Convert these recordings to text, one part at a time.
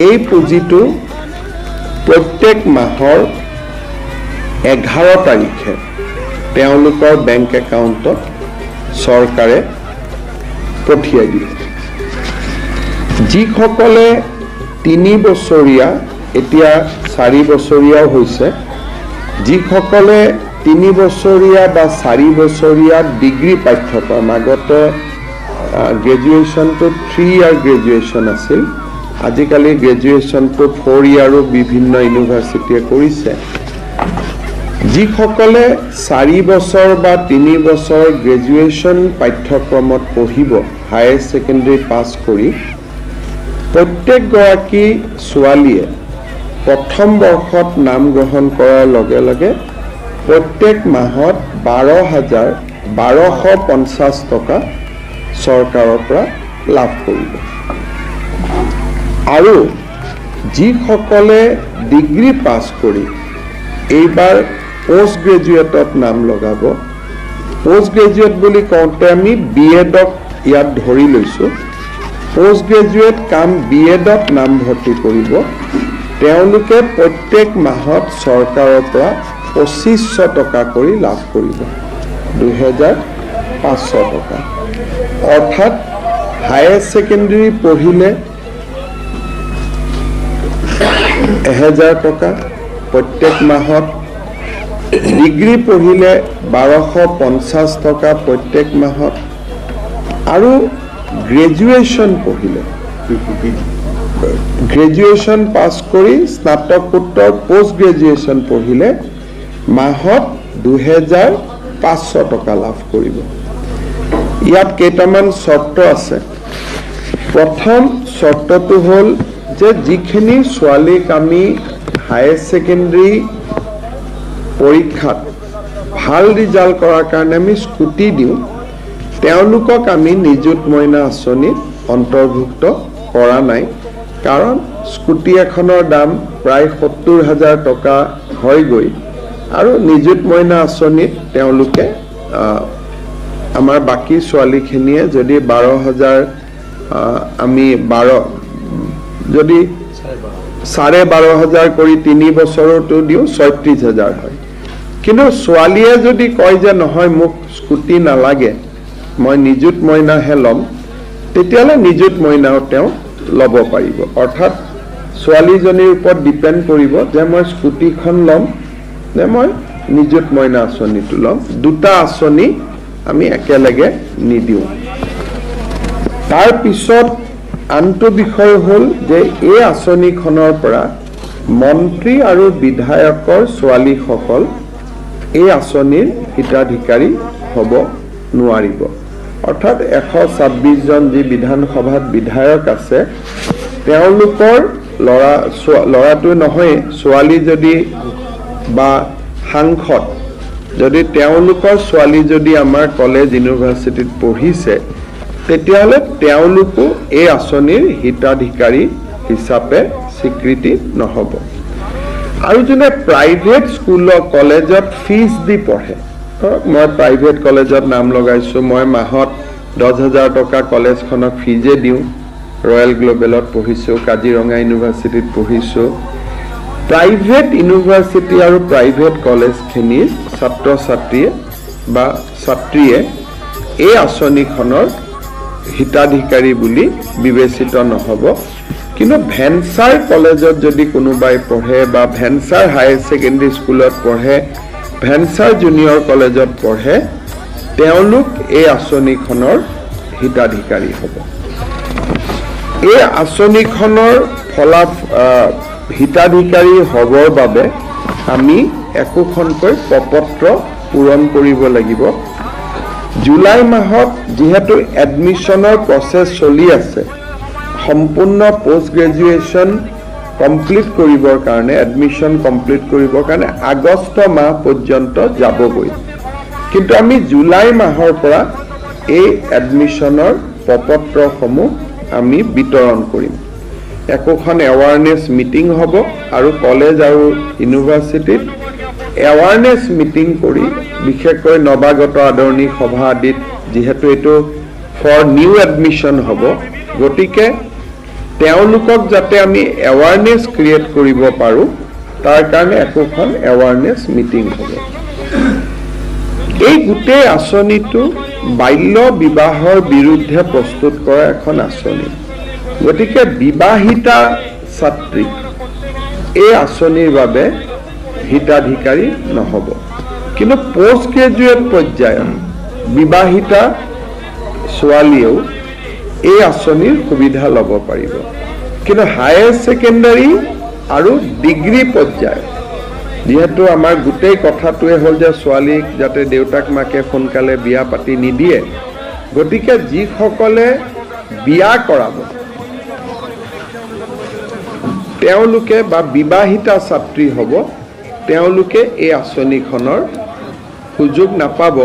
এই পুঁজিটো প্ৰত্যেক মাহৰ 11 তাৰিখে তেওঁলোকৰ বেংক একাউণ্টত চৰকাৰে পঠিয়াই দিয়ে যিসকলে 3 বছৰীয়া এতিয়া 4 বছৰীয়াও হৈছে যিসকলে 3 বছৰীয়া বা 4 বছৰীয়া ডিগ্ৰী পাঠ্যক্ৰম আগতে গ্ৰেজুৱেশ্যনটো 3 ইয়াৰ গ্ৰেজুৱেশ্যন আছিল আজিকালি গ্ৰেজুৱেশ্যনটো 4 ইয়াৰো বিভিন্ন ইউনিভাৰ্চিটিয়ে কৰিছে যিসকলে 4 বছৰ বা 3 বছৰ গ্ৰেজুৱেশ্যন পাঠ্যক্ৰমত পঢ়িব হায়াৰ সেকেন্ডাৰী পাছ কৰি প্ৰত্যেক গৰাকী ছোৱালীয়ে প্ৰথম বৰ্ষত নাম গ্ৰহণ কৰাৰ লগে লগে প্ৰত্যেক মাহত 12,1250 টকা চৰকাৰৰ পৰা লাভ কৰিব আৰু যিসকলে ডিগ্ৰী পাছ কৰি এইবাৰ পোষ্ট গ্ৰেজুৱেটত নাম লগাব পোষ্ট গ্ৰেজুৱেট বুলি কওঁতে আমি বিএডক ইয়াত ধৰি লৈছোঁ পোষ্ট গ্ৰেজুৱেট কাম বিএডত নাম ভৰ্তি কৰিব তেওঁলোকে প্ৰত্যেক মাহত চৰকাৰৰ পৰা 2500 টকা কৰি লাভ কৰিব 2500 টকা অৰ্থাৎ হায়াৰ সেকেন্ডাৰী পঢ়িলে 1000 টকা প্ৰত্যেক মাহত ডিগ্ৰী পঢ়িলে 1250 টকা প্ৰত্যেক মাহত আৰু গ্ৰেজুৱেশ্যন পঢ়িলে গ্ৰেজুৱেশ্যন পাছ কৰি স্নাতকোত্তৰ পোষ্ট গ্ৰেজুৱেশ্যন পঢ়িলে মাহত 2500 টকা লাভ কৰিব ইয়াত কেইটামান চৰ্ত আছে প্ৰথম চৰ্তটো হ'ল যে যিখিনি ছোৱালীক আমি হায়াৰ সেকেন্ডাৰী পৰীক্ষাত ভাল ৰিজাল্ট কৰাৰ কাৰণে আমি স্কুটি দিওঁ তেওঁলোকক আমি নিযুত মইনা আঁচনিত অন্তৰ্ভুক্ত কৰা নাই কাৰণ স্কুটি এখনৰ দাম প্ৰায় 70,000 টকা হয়গৈ আৰু নিযুত মইনা আঁচনিত তেওঁলোকে আমাৰ বাকি ছোৱালীখিনিয়ে যদি 12,000 আমি 12 যদি 12,500 কৰি 3 বছৰটো দিওঁ 36,000 হয় কিন্তু ছোৱালীয়ে যদি কয় যে নহয় মোক স্কুটি নালাগে মই নিযুত মইনাহে ল'ম তেতিয়ালে নিযুত মইনাও তেওঁ ল'ব পাৰিব অৰ্থাৎ ছোৱালীজনীৰ ওপৰত ডিপেন্ড কৰিব যে মই স্কুটিখন ল'ম নে মই নিযুত মইনা আঁচনিটো ল'ম দুটা আঁচনি আমি একেলগে নিদিওঁ তাৰ পিছত আনটো বিষয় হ'ল যে এই আঁচনিখনৰ পৰা মন্ত্ৰী আৰু বিধায়কৰ ছোৱালীসকল এই আঁচনিৰ হিতাধিকাৰী হ'ব নোৱাৰিব অৰ্থাৎ 126 জন যি বিধানসভাত বিধায়ক আছে তেওঁলোকৰ ল'ৰাটো নহয় ছোৱালী যদি বা সাংসদ যদি তেওঁলোকৰ ছোৱালী যদি আমাৰ কলেজ ইউনিভাৰ্চিটিত পঢ়িছে তেতিয়াহ'লে তেওঁলোকো এই আঁচনিৰ হিতাধিকাৰী হিচাপে স্বীকৃতি নহ'ব আৰু যোনে প্ৰাইভেট স্কুল কলেজত ফিজ দি পঢ়ে মই প্ৰাইভেট কলেজত নাম লগাইছোঁ মই মাহত 10,000 টকা কলেজখনক ফিজে দিওঁ ৰয়েল গ্লোবেলত পঢ়িছোঁ কাজিৰঙা ইউনিভাৰ্চিটিত পঢ়িছোঁ প্ৰাইভেট ইউনিভাৰ্চিটি আৰু প্ৰাইভেট কলেজখিনিৰ ছাত্ৰ ছাত্ৰীয়ে বা ছাত্ৰীয়ে এই আঁচনিখনৰ হিতাধিকাৰী বুলি বিবেচিত নহ'ব কিন্তু ভেঞ্চাৰ কলেজত যদি কোনোবাই পঢ়ে বা ভেঞ্চাৰ হায়াৰ সেকেন্ডাৰী স্কুলত পঢ়ে ভেঞ্চাৰ জুনিয়ৰ কলেজত পঢ়ে তেওঁলোক এই আঁচনিখনৰ হিতাধিকাৰী হ'ব এই আঁচনিখনৰ হিতাধিকাৰী হ'বৰ বাবে আমি একোখনকৈ প্ৰপত্ৰ পূৰণ কৰিব লাগিব জুলাই মাহত যেহেতু এডমিশনৰ প্ৰসেস চলি আছে সম্পূৰ্ণ পোষ্ট গ্ৰেজুৱেশ্যন কমপ্লিট কৰিবৰ কাৰণে এডমিশন কমপ্লিট কৰিবৰ কাৰণে আগষ্ট মাহ পৰ্যন্ত যাবগৈ কিন্তু আমি জুলাই মাহৰ পৰা এই এডমিশনৰ প্ৰপত্ৰসমূহ আমি বিতৰণ কৰিম একোখন এৱাৰনেছ মিটিং হ'ব আৰু কলেজ আৰু ইউনিভাৰ্চিটিত এৱাৰনেছ মিটিং কৰি বিশেষকৈ নৱাগত আদৰণি সভা আদিত যেহেতু এটো ফৰ নিউ এডমিশন হ'ব গতিকে তেওঁলোকক যাতে আমি এৱাৰনেছ ক্ৰিয়েট কৰিব পাৰোঁ তাৰ কাৰণে একোখন এৱাৰনেছ মিটিং হ'ব। এই গোটেই আঁচনিটো বাল্য বিবাহৰ বিৰুদ্ধে প্ৰস্তুত কৰা এখন আঁচনি। গতিকে বিবাহিতা ছাত্ৰী এই আঁচনিৰ বাবে হিতাধিকাৰী নহ'ব, কিন্তু পোষ্ট গ্ৰেজুৱেট পৰ্যায়ত বিবাহিতা ছোৱালীয়েও এই আঁচনিৰ সুবিধা ল'ব পাৰিব। কিন্তু হায়াৰ ছেকেণ্ডাৰী আৰু ডিগ্ৰী পৰ্যায়ত যিহেতু আমাৰ গোটেই কথাটোৱে হ'ল যে ছোৱালীক যাতে দেউতাক মাকে সোনকালে বিয়া পাতি নিদিয়ে, গতিকে যিসকলে বিয়া কৰাব তেওঁলোকে বা বিবাহিতা ছাত্ৰী হ'ব, তেওঁলোকে এই আঁচনিখনৰ সুযোগ নাপাব।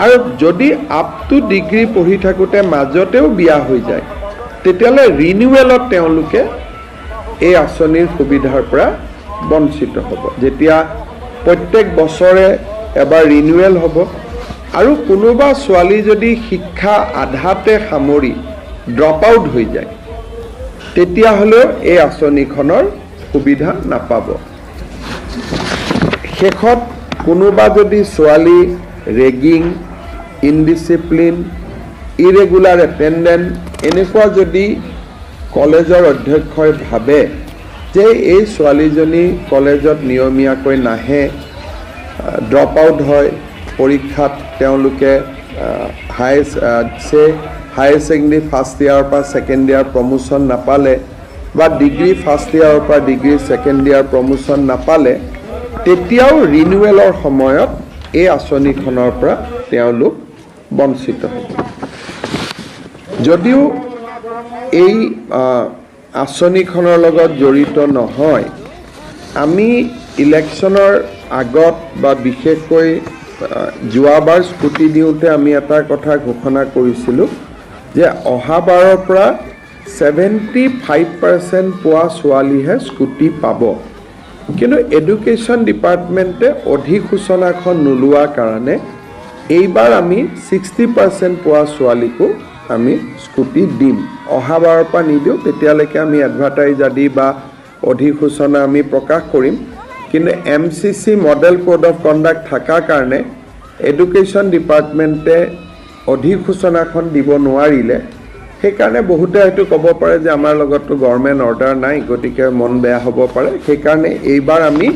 আৰু যদি আপ টু ডিগ্ৰী পঢ়ি থাকোঁতে মাজতেও বিয়া হৈ যায়, তেতিয়াহ'লে ৰিনিউৱেলত তেওঁলোকে এই আঁচনিৰ সুবিধাৰ পৰা বঞ্চিত হ'ব। যেতিয়া প্ৰত্যেক বছৰে এবাৰ ৰিনিউৱেল হ'ব আৰু কোনোবা ছোৱালী যদি শিক্ষা আধাতে সামৰি ড্ৰপ আউট হৈ যায়, তেতিয়াহ'লেও এই আঁচনিখনৰ সুবিধা নাপাব। শেষত কোনোবা যদি ছোৱালী ৰেগিং, ইনডিচিপ্লিন, ইৰেগুলাৰ এটেণ্ডেন্ট এনেকুৱা যদি কলেজৰ অধ্যক্ষই ভাবে যে এই ছোৱালীজনী কলেজত নিয়মীয়াকৈ নাহে, ড্ৰপ আউট হয়, পৰীক্ষাত তেওঁলোকে হায়াৰ ছেকেণ্ডেৰী ফাৰ্ষ্ট ইয়াৰৰ পৰা ছেকেণ্ড ইয়াৰ প্ৰমোশ্যন নাপালে বা ডিগ্ৰী ফাৰ্ষ্ট ইয়াৰৰ পৰা ডিগ্ৰী ছেকেণ্ড ইয়াৰ প্ৰমোশ্যন নাপালে, তেতিয়াও ৰিনিউৱেলৰ সময়ত এই আঁচনিখনৰ পৰা তেওঁলোক বঞ্চিত হ'ব। যদিও এই আঁচনিখনৰ লগত জড়িত নহয়, আমি ইলেকশ্যনৰ আগত বা বিশেষকৈ যোৱাবাৰ স্কুটি দিওঁতে আমি এটা কথা ঘোষণা কৰিছিলোঁ যে অহাবাৰৰ পৰা 75% পোৱা ছোৱালীহে স্কুটি পাব। কিন্তু এডুকেশ্যন ডিপাৰ্টমেণ্টে অধিসূচনাখন নোলোৱাৰ কাৰণে এইবাৰ আমি 60% পোৱা ছোৱালীকো আমি স্কুটি দিম। অহাবাৰৰ পৰা নিদিওঁ, তেতিয়ালৈকে আমি এডভাৰটাইজ আদি বা অধিসূচনা আমি প্ৰকাশ কৰিম। কিন্তু MCC model code of conduct থকাৰ কাৰণে এডুকেশ্যন ডিপাৰ্টমেণ্টে অধিসূচনাখন দিব নোৱাৰিলে। সেইকাৰণে বহুতে হয়তো ক'ব পাৰে যে আমাৰ লগততো গভৰ্ণমেণ্ট অৰ্ডাৰ নাই, গতিকে মন বেয়া হ'ব পাৰে। সেইকাৰণে এইবাৰ আমি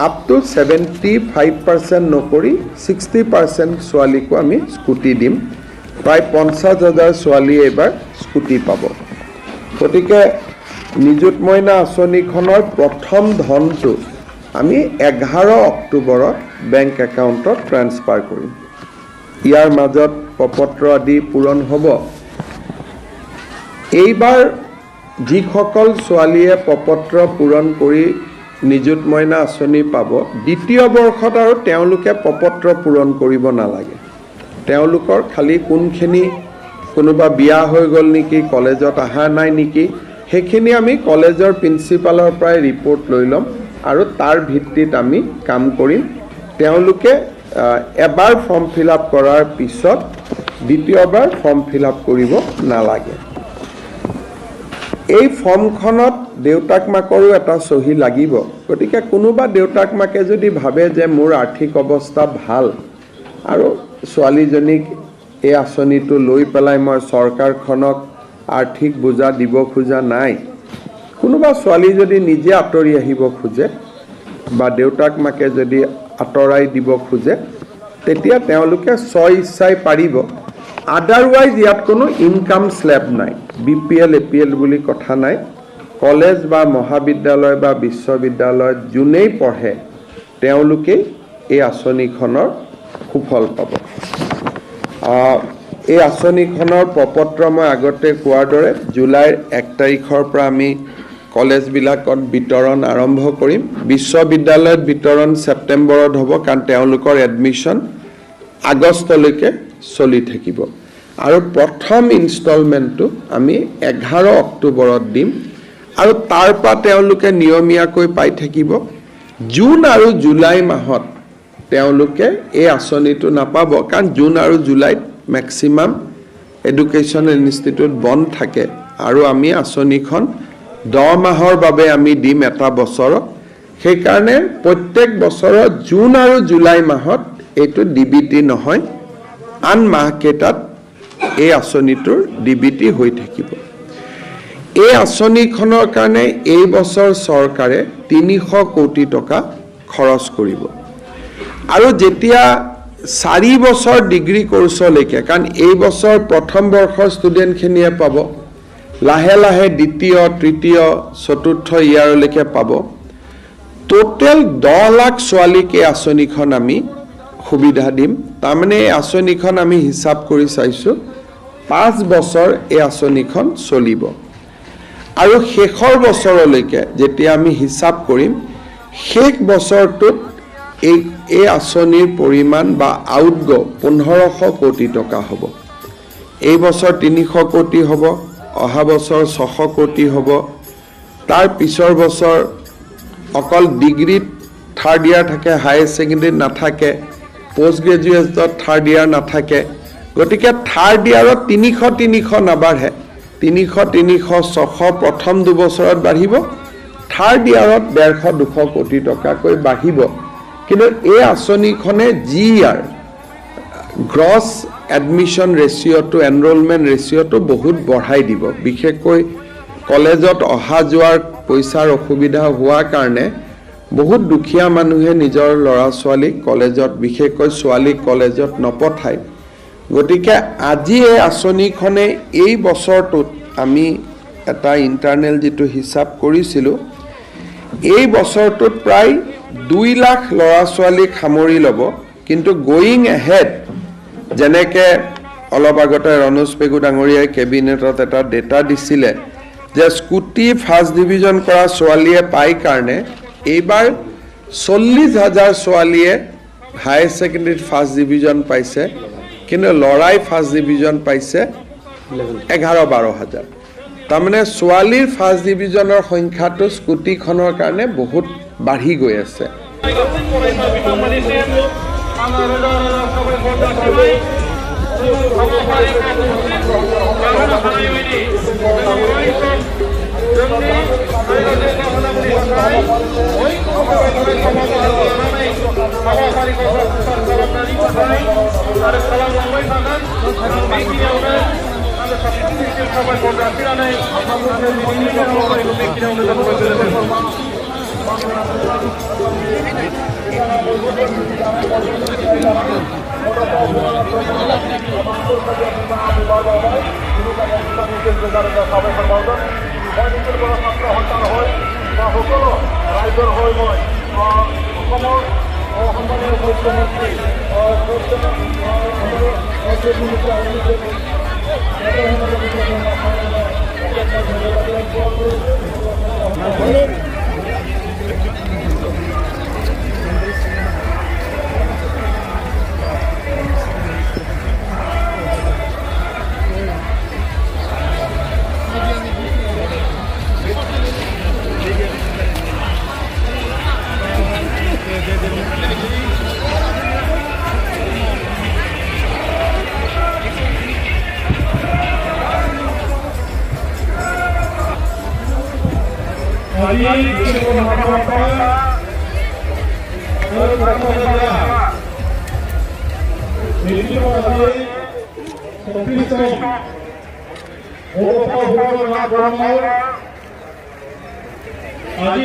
আপ টু 75% নকৰি 60% ছোৱালীকো আমি স্কুটি দিম। প্ৰায় 50,000 ছোৱালীয়ে এইবাৰ স্কুটি পাব। গতিকে নিযুত মইনা আঁচনিখনৰ প্ৰথম ধনটো আমি 11 অক্টোবৰত বেংক একাউণ্টত ট্ৰান্সফাৰ কৰিম। ইয়াৰ মাজত প্ৰপত্ৰ আদি পূৰণ হ'ব। এইবাৰ যিসকল ছোৱালীয়ে প্ৰপত্ৰ পূৰণ কৰি নিযুত মইনা আঁচনি পাব, দ্বিতীয় বৰ্ষত আৰু তেওঁলোকে প্ৰপত্ৰ পূৰণ কৰিব নালাগে। তেওঁলোকৰ খালি কোনখিনি কোনোবা বিয়া হৈ গ'ল নেকি, কলেজত অহা নাই নেকি, সেইখিনি আমি কলেজৰ প্ৰিন্সিপালৰ পৰাই ৰিপৰ্ট লৈ ল'ম আৰু তাৰ ভিত্তিত আমি কাম কৰিম। তেওঁলোকে এবাৰ ফৰ্ম ফিল আপ কৰাৰ পিছত দ্বিতীয়বাৰ ফৰ্ম ফিল আপ কৰিব নালাগে। এই ফৰ্মখনত দেউতাক মাকৰো এটা চহী লাগিব। গতিকে কোনোবা দেউতাক মাকে যদি ভাবে যে মোৰ আৰ্থিক অৱস্থা ভাল আৰু ছোৱালীজনীক এই আঁচনিটো লৈ পেলাই মই চৰকাৰখনক আৰ্থিক বোজা দিব খোজা নাই, কোনোবা ছোৱালী যদি নিজে আঁতৰি আহিব খোজে বা দেউতাক মাকে যদি আঁতৰাই দিব খোজে, তেতিয়া তেওঁলোকে স্ব ইচ্ছাই পাৰিব। আদাৰৱাইজ ইয়াত কোনো ইনকাম স্লেব নাই, BPL APL বুলি কথা নাই। কলেজ বা মহাবিদ্যালয় বা বিশ্ববিদ্যালয়ত যোনেই পঢ়ে তেওঁলোকেই এই আঁচনিখনৰ সুফল পাব। এই আঁচনিখনৰ প্ৰপত্ৰ মই আগতে কোৱাৰ দৰে জুলাইৰ 1 তাৰিখৰ পৰা আমি কলেজবিলাকত বিতৰণ আৰম্ভ কৰিম। বিশ্ববিদ্যালয়ত বিতৰণ ছেপ্টেম্বৰত হ'ব, কাৰণ তেওঁলোকৰ এডমিশ্যন আগষ্টলৈকে চলি থাকিব। আৰু প্ৰথম ইনষ্টলমেণ্টটো আমি 11 অক্টোবৰত দিম আৰু তাৰ পৰা তেওঁলোকে নিয়মীয়াকৈ পাই থাকিব। জুন আৰু জুলাই মাহত তেওঁলোকে এই আঁচনিটো নাপাব, কাৰণ জুন আৰু জুলাইত মেক্সিমাম এডুকেশ্যনেল ইনষ্টিটিউট বন্ধ থাকে। আৰু আমি আঁচনিখন 10 মাহৰ বাবে আমি দিম এটা বছৰত সেইকাৰণে প্ৰত্যেক বছৰত জুন আৰু জুলাই মাহত এইটো ডিবিটি নহয় আন মাহকেইটাত এই আঁচনিটোৰ ডিবিটি হৈ থাকিব এই আঁচনিখনৰ কাৰণে এই বছৰ চৰকাৰে 300 কোটি টকা খৰচ কৰিব আৰু যেতিয়া 4 বছৰ ডিগ্ৰী কোৰ্ছলৈকে কাৰণ এই বছৰ প্ৰথম বৰ্ষৰ ষ্টুডেণ্টখিনিয়ে পাব লাহে লাহে দ্বিতীয় তৃতীয় চতুৰ্থ ইয়াৰলৈকে পাব টোটেল 10 লাখ ছোৱালীকে আঁচনিখন আমি সুবিধা দিম তাৰমানে এই আঁচনিখন আমি হিচাপ কৰি চাইছো 5 বছৰ এই আঁচনিখন চলিব আৰু শেষৰ বছৰলৈকে যেতিয়া আমি হিচাপ কৰিম শেষ বছৰটোত এই আঁচনিৰ পৰিমাণ বা আউটগো 1500 কোটি টকা হ'ব এই বছৰ 300 কোটি হ'ব অহা বছৰ 600 কোটি হ'ব তাৰ পিছৰ বছৰ অকল ডিগ্ৰীত থাৰ্ড ইয়াৰ থাকে হায়াৰ সেকেন্ডাৰীত নাথাকে পোষ্ট গ্ৰেজুৱেটত থাৰ্ড ইয়াৰ নাথাকে গতিকে থাৰ্ড ইয়াৰত 300 নাবাঢ়ে 300 600 প্ৰথম 2 বছৰত বাঢ়িব থাৰ্ড ইয়াৰত 150-200 কোটি টকাকৈ বাঢ়িব কিন্তু এই আঁচনিখনে জি ইয়াৰ গ্ৰছ এডমিশন ৰেচিঅ'টো এনৰোলমেণ্ট ৰেচিঅ'টো বহুত বঢ়াই দিব বিশেষকৈ কলেজত অহা যোৱাৰ পইচাৰ অসুবিধা হোৱাৰ কাৰণে বহুত দুখীয়া মানুহে নিজৰ ল'ৰা ছোৱালীক কলেজত বিশেষকৈ ছোৱালীক কলেজত নপঠায় গতিকে আজি এই আঁচনিখনে এই বছৰটোত আমি এটা ইন্টাৰনেল যেটো হিচাপ কৰিছিলো এই বছৰটোত প্ৰায় 2 লাখ ল'ৰা ছোৱালীক সামৰি ল'ব কিন্তু গোইং এহেড যেনেকে অলপ আগতে ৰনোজ পেগু ডাঙৰীয়াই কেবিনেটত এটা ডেটা দিছিলে যে স্কুটি ফাৰ্ষ্ট ডিভিজন কৰা ছোৱালীয়ে পাই কাৰণে এইবাৰ 40,000 ছোৱালীয়ে হায়াৰ সেকেন্ডাৰীত ফাৰ্ষ্ট ডিভিজন পাইছে কিন্তু লৰাই ফাৰ্ষ্ট ডিভিজন পাইছে 11-12,000 তাৰমানে ছোৱালীৰ ফাৰ্ষ্ট ডিভিজনৰ সংখ্যাটো স্কুটিখনৰ কাৰণে বহুত বাঢ়ি গৈ আছে আজি